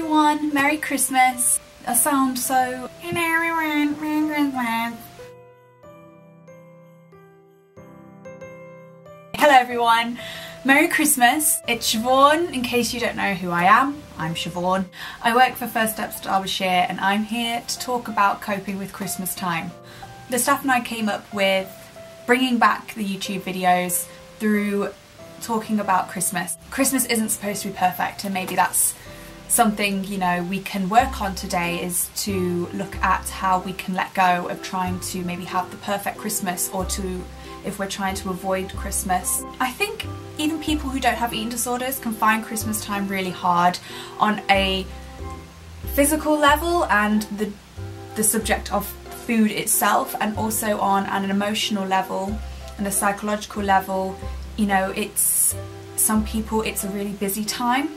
everyone, Merry Christmas. I sound so... Hello everyone, Merry Christmas. Hello everyone, Merry Christmas. It's Siobhan, in case you don't know who I am. I'm Siobhan. I work for First Steps Derbyshire and I'm here to talk about coping with Christmas time. The staff and I came up with bringing back the YouTube videos through talking about Christmas. Christmas isn't supposed to be perfect, and maybe that's something, you know, we can work on today, is to look at how we can let go of trying to maybe have the perfect Christmas, or to, if we're trying to avoid Christmas. I think even people who don't have eating disorders can find Christmas time really hard on a physical level and the subject of food itself, and also on an emotional level and a psychological level. You know, it's, some people it's a really busy time,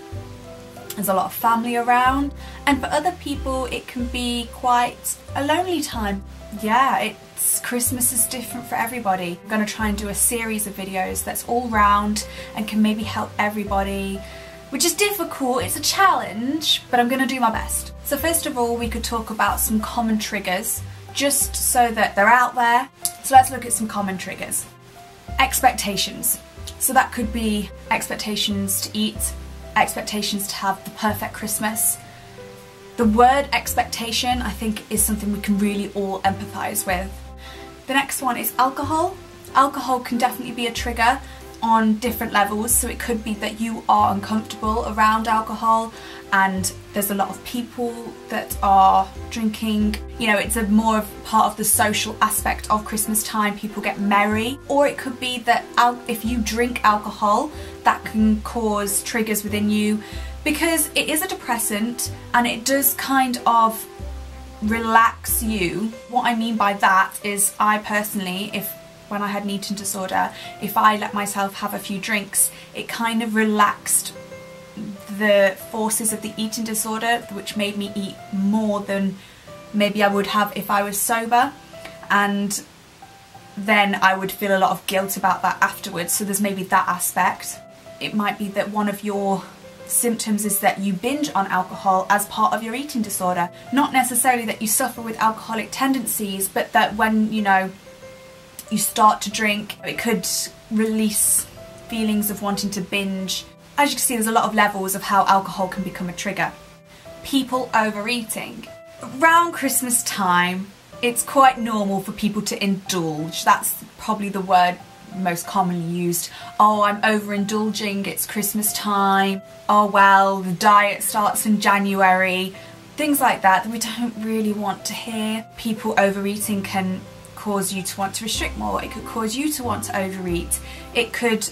there's a lot of family around, and for other people it can be quite a lonely time. Yeah, Christmas is different for everybody. I'm going to try and do a series of videos that's all round and can maybe help everybody, which is difficult, it's a challenge, but I'm going to do my best. So first of all, we could talk about some common triggers, just so that they're out there. So let's look at some common triggers. Expectations. So that could be expectations to eat, expectations to have the perfect Christmas. The word expectation, I think, is something we can really all empathise with. The next one is alcohol. Alcohol can definitely be a trigger on different levels, so it could be that you are uncomfortable around alcohol and there's a lot of people that are drinking. You know, it's a more of part of the social aspect of Christmas time, people get merry. Or it could be that if you drink alcohol, that can cause triggers within you, because it is a depressant and it does kind of relax you. What I mean by that is, I personally, when I had an eating disorder, if I let myself have a few drinks, it kind of relaxed the forces of the eating disorder, which made me eat more than maybe I would have if I was sober, and then I would feel a lot of guilt about that afterwards. So there's maybe that aspect. It might be that one of your symptoms is that you binge on alcohol as part of your eating disorder. Not necessarily that you suffer with alcoholic tendencies, but that when, you know, you start to drink, it could release feelings of wanting to binge. As you can see, there's a lot of levels of how alcohol can become a trigger. People overeating. Around Christmas time, it's quite normal for people to indulge. That's probably the word most commonly used. Oh, I'm overindulging, it's Christmas time. Oh well, the diet starts in January. Things like that we don't really want to hear. People overeating can cause you to want to restrict more. It could cause you to want to overeat. It could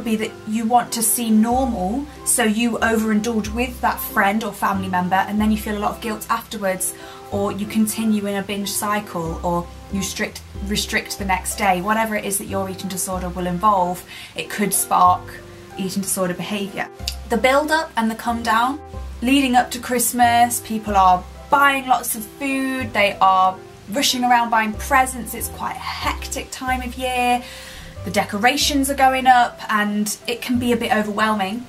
be that you want to seem normal, so you overindulge with that friend or family member, and then you feel a lot of guilt afterwards, or you continue in a binge cycle, or you restrict the next day. Whatever it is that your eating disorder will involve, it could spark eating disorder behaviour. The build up and the come down. Leading up to Christmas, people are buying lots of food, they are rushing around buying presents, it's quite a hectic time of year. The decorations are going up and it can be a bit overwhelming.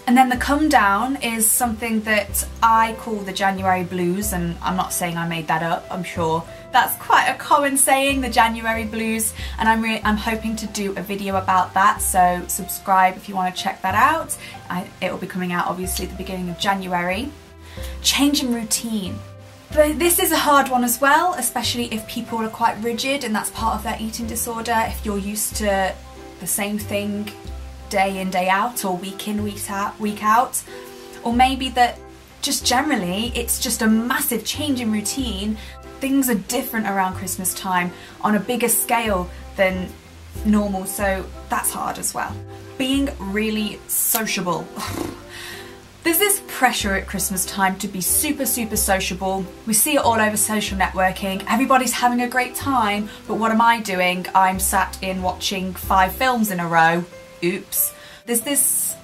And then the come down is something that I call the January blues, and I'm not saying I made that up, I'm sure that's quite a common saying, the January blues, and I'm hoping to do a video about that, so subscribe if you want to check that out. It will be coming out obviously at the beginning of January. Change in routine. But this is a hard one as well, especially if people are quite rigid and that's part of their eating disorder. If you're used to the same thing day in, day out, or week in, week out, or maybe that just generally it's just a massive change in routine. Things are different around Christmas time on a bigger scale than normal, so that's hard as well. Being really sociable. There's this pressure at Christmas time to be super sociable. We see it all over social networking. Everybody's having a great time, but what am I doing? I'm sat in watching 5 films in a row. Oops. There's this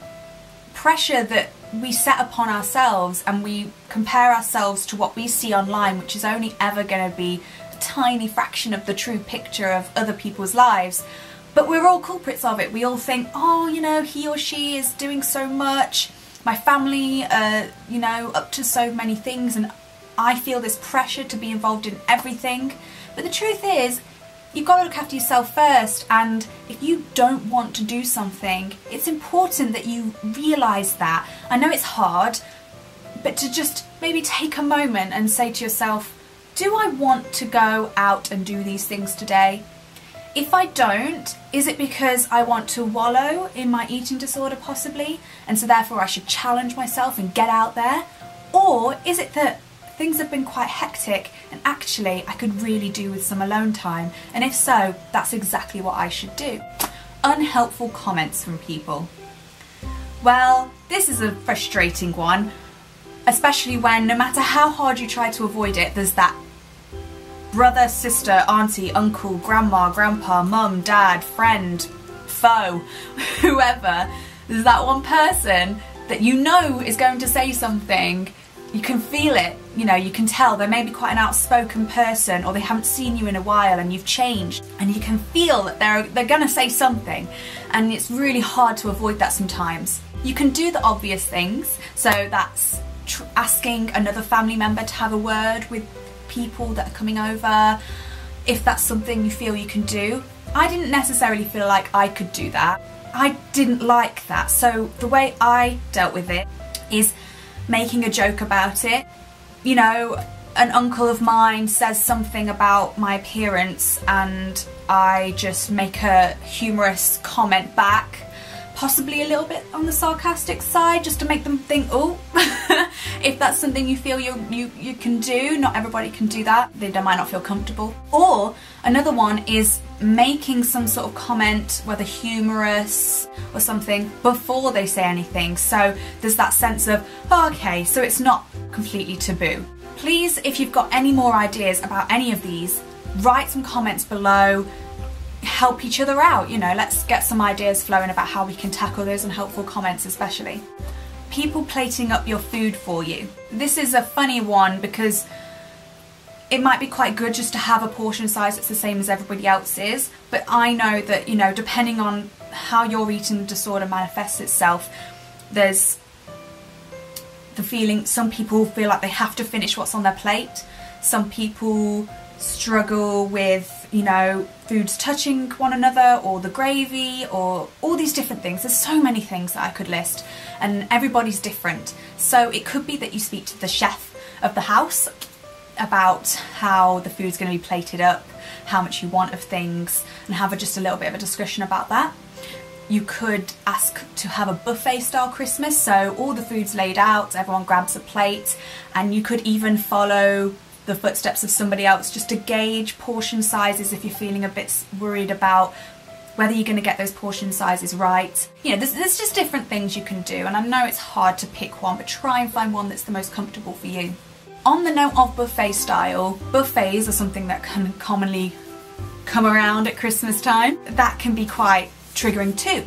pressure that we set upon ourselves, and we compare ourselves to what we see online, which is only ever going to be a tiny fraction of the true picture of other people's lives. But we're all culprits of it. We all think, oh, you know, he or she is doing so much. my family are, you know, up to so many things, and I feel this pressure to be involved in everything. But the truth is, you've got to look after yourself first, and if you don't want to do something, it's important that you realise that. I know it's hard, but to just maybe take a moment and say to yourself, do I want to go out and do these things today? If I don't, is it because I want to wallow in my eating disorder possibly, and so therefore I should challenge myself and get out there? Or is it that things have been quite hectic and actually I could really do with some alone time? And if so, that's exactly what I should do. Unhelpful comments from people. Well, this is a frustrating one, especially when no matter how hard you try to avoid it, there's that brother, sister, auntie, uncle, grandma, grandpa, mum, dad, friend, foe, whoever. There's that one person that you know is going to say something. You can feel it, you know, you can tell they may be quite an outspoken person, or they haven't seen you in a while and you've changed, and you can feel that they're going to say something, and it's really hard to avoid that sometimes. You can do the obvious things, so that's asking another family member to have a word with people that are coming over, if that's something you feel you can do. I didn't necessarily feel like I could do that. I didn't like that, so the way I dealt with it is making a joke about it. You know, an uncle of mine says something about my appearance and I just make a humorous comment back, possibly a little bit on the sarcastic side, just to make them think, oh, if that's something you feel you can do. Not everybody can do that, they might not feel comfortable. Or another one is making some sort of comment, whether humorous or something, before they say anything, so there's that sense of, oh, okay, so it's not completely taboo. Please, if you've got any more ideas about any of these, write some comments below. Help each other out, you know, let's get some ideas flowing about how we can tackle those unhelpful comments especially. People plating up your food for you. This is a funny one because it might be quite good just to have a portion size that's the same as everybody else's, but I know that, you know, depending on how your eating disorder manifests itself, there's the feeling, some people feel like they have to finish what's on their plate. Some people struggle with, you know, foods touching one another, or the gravy, or all these different things. There's so many things that I could list, and everybody's different. So it could be that you speak to the chef of the house about how the food's going to be plated up, how much you want of things, and have just a little bit of a discussion about that. You could ask to have a buffet style Christmas, so all the food's laid out, everyone grabs a plate, and you could even follow the footsteps of somebody else just to gauge portion sizes if you're feeling a bit worried about whether you're going to get those portion sizes right. You know, there's just different things you can do, and I know it's hard to pick one, but try and find one that's the most comfortable for you. On the note of buffet style, buffets are something that can commonly come around at Christmas time. That can be quite triggering too.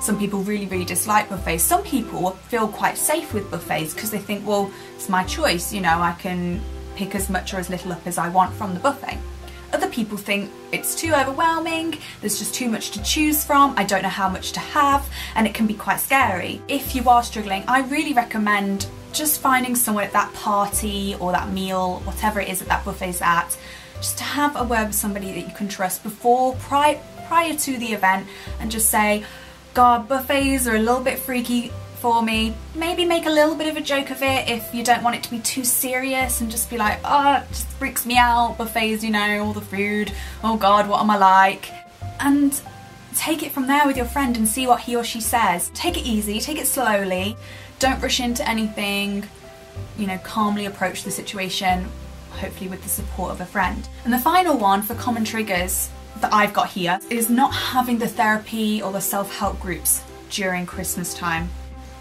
Some people really dislike buffets. Some people feel quite safe with buffets because they think, well, it's my choice, you know, I can pick as much or as little up as I want from the buffet. Other people think it's too overwhelming, there's just too much to choose from, I don't know how much to have, and it can be quite scary. If you are struggling, I really recommend just finding someone at that party or that meal, whatever it is that that buffet's at, just to have a word with somebody that you can trust prior to the event, and just say, God, buffets are a little bit freaky for me. Maybe make a little bit of a joke of it if you don't want it to be too serious, and just be like, oh, it just freaks me out, buffets, you know, all the food, oh God, what am I like? And take it from there with your friend and see what he or she says. Take it easy, take it slowly, don't rush into anything, you know, calmly approach the situation, hopefully with the support of a friend. And the final one for common triggers that I've got here is not having the therapy or the self-help groups during Christmas time.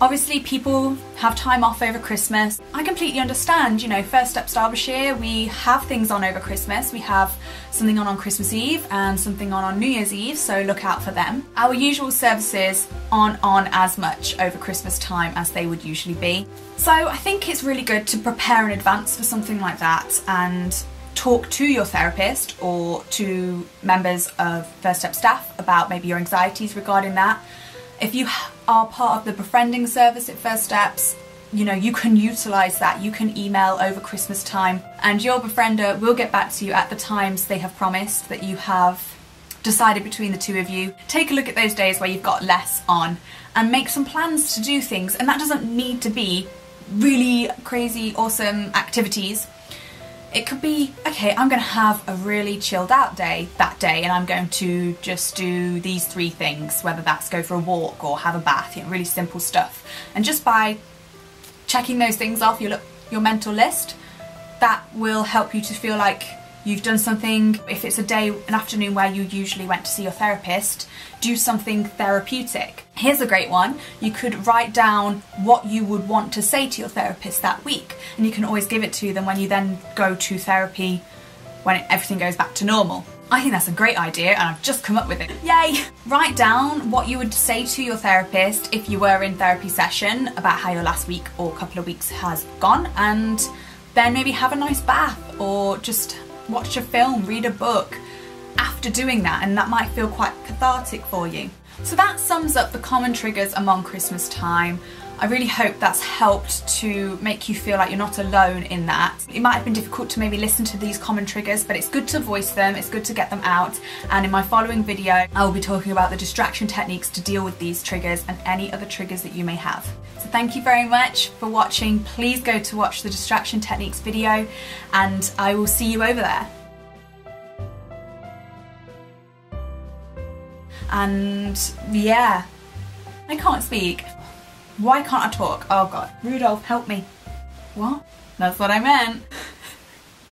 Obviously people have time off over Christmas. I completely understand, you know, First Steps Derbyshire, we have things on over Christmas. We have something on Christmas Eve and something on New Year's Eve, so look out for them. Our usual services aren't on as much over Christmas time as they would usually be. So I think it's really good to prepare in advance for something like that and talk to your therapist or to members of First Step staff about maybe your anxieties regarding that. If you are part of the befriending service at First Steps, you know, you can utilise that. You can email over Christmas time and your befriender will get back to you at the times they have promised that you have decided between the two of you. Take a look at those days where you've got less on and make some plans to do things, and that doesn't need to be really crazy awesome activities. It could be, okay, I'm going to have a really chilled out day that day and I'm going to just do these 3 things, whether that's go for a walk or have a bath, you know, really simple stuff. And just by checking those things off your mental list, that will help you to feel like you've done something. If it's an afternoon where you usually went to see your therapist, do something therapeutic. Here's a great one. You could write down what you would want to say to your therapist that week, and you can always give it to them when you then go to therapy when everything goes back to normal. I think that's a great idea and I've just come up with it. Yay! Write down what you would say to your therapist if you were in therapy session about how your last week or couple of weeks has gone, and then maybe have a nice bath or just watch a film, read a book after doing that, and that might feel quite cathartic for you. So that sums up the common triggers among Christmas time. I really hope that's helped to make you feel like you're not alone in that. It might have been difficult to maybe listen to these common triggers, but it's good to voice them, it's good to get them out, and in my following video I will be talking about the distraction techniques to deal with these triggers and any other triggers that you may have. So thank you very much for watching. Please go to watch the distraction techniques video and I will see you over there. And yeah, I can't speak. Why can't I talk? Oh God. Rudolph, help me. What? That's what I meant.